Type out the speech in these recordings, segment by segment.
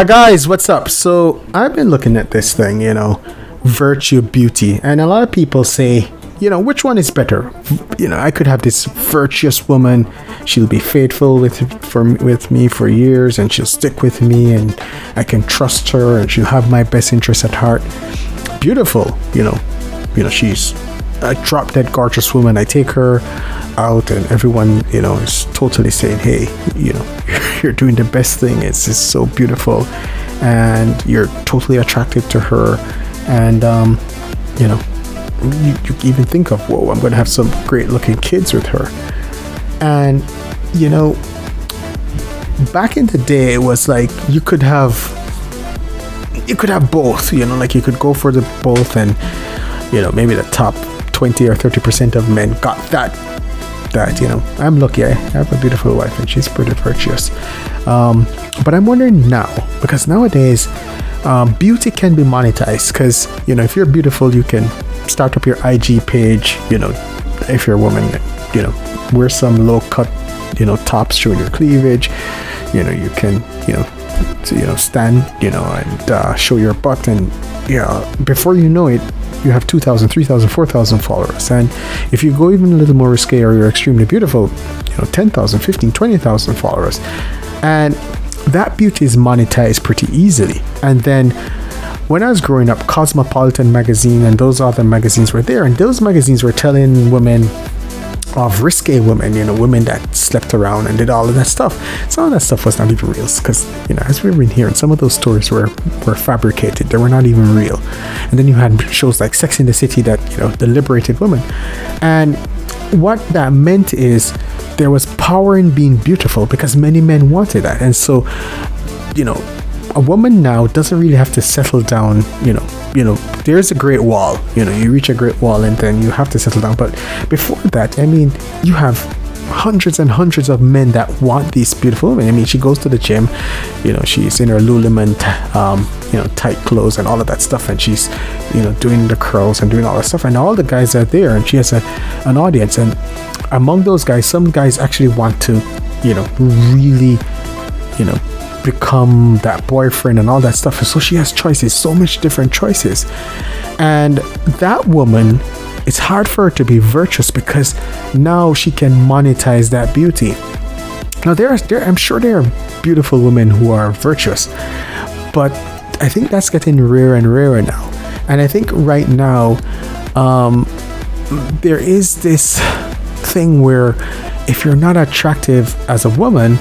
Guys, what's up? So I've been looking at this thing, virtue, beauty, and a lot of people say, which one is better? I could have this virtuous woman. She'll be faithful with me for years, and she'll stick with me, and I can trust her, and she'll have my best interest at heart. Beautiful, she's a drop dead gorgeous woman. I take her out, and everyone, is totally saying, "Hey, you're doing the best thing. It's just so beautiful, and you're totally attracted to her." And you even think of, whoa, I'm going to have some great looking kids with her. And back in the day, it was like you could have both. Like you could go for the both, and maybe the top 20 or 30% of men got that I'm lucky. I have a beautiful wife, and she's pretty virtuous. But I'm wondering now, because nowadays beauty can be monetized, because if you're beautiful, you can start up your IG page. If you're a woman, wear some low cut tops showing your cleavage. You can stand and show your butt, and before you know it, you have 2,000, 3,000, 4,000 followers. And if you go even a little more risque, or you're extremely beautiful, 10,000, 15, 20,000 followers. And that beauty is monetized pretty easily. And then when I was growing up, Cosmopolitan magazine and those other magazines were there, and those magazines were telling women of risque women, women that slept around and did all of that stuff. Some of that stuff was not even real, because as we've been hearing, some of those stories were fabricated. They were not even real. And then you had shows like Sex in the City that the liberated women. And what that meant is there was power in being beautiful, because many men wanted that. And so a woman now doesn't really have to settle down. There's a great wall. You reach a great wall, and then you have to settle down. But before that, you have hundreds and hundreds of men that want these beautiful women. She goes to the gym, she's in her Lululemon tight clothes and all of that stuff, and she's doing the curls and doing all that stuff, and all the guys are there, and she has an audience. And among those guys, some guys actually want to really become that boyfriend and all that stuff. And so she has choices, so much different choices. And that woman, it's hard for her to be virtuous, because now she can monetize that beauty. Now I'm sure there are beautiful women who are virtuous, but I think that's getting rarer and rarer now. And I think right now there is this thing where if you're not attractive as a woman,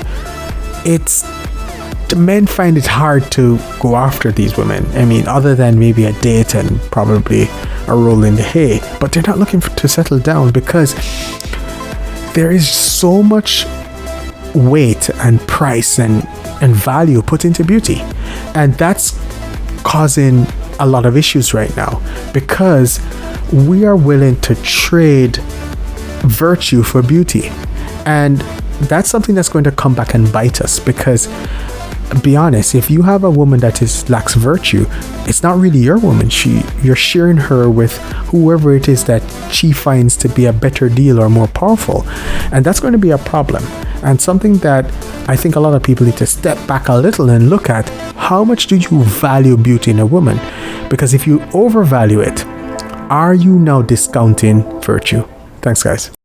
the men find it hard to go after these women. Other than maybe a date and probably a roll in the hay, but they're not looking to settle down, because there is so much weight and price and value put into beauty. And that's causing a lot of issues right now, because we are willing to trade virtue for beauty. And that's something that's going to come back and bite us, because be honest, if you have a woman that lacks virtue, it's not really your woman. You're sharing her with whoever it is that she finds to be a better deal or more powerful, and that's going to be a problem, and something that I think a lot of people need to step back a little and look at. How much do you value beauty in a woman? Because if you overvalue it, are you now discounting virtue? Thanks, guys.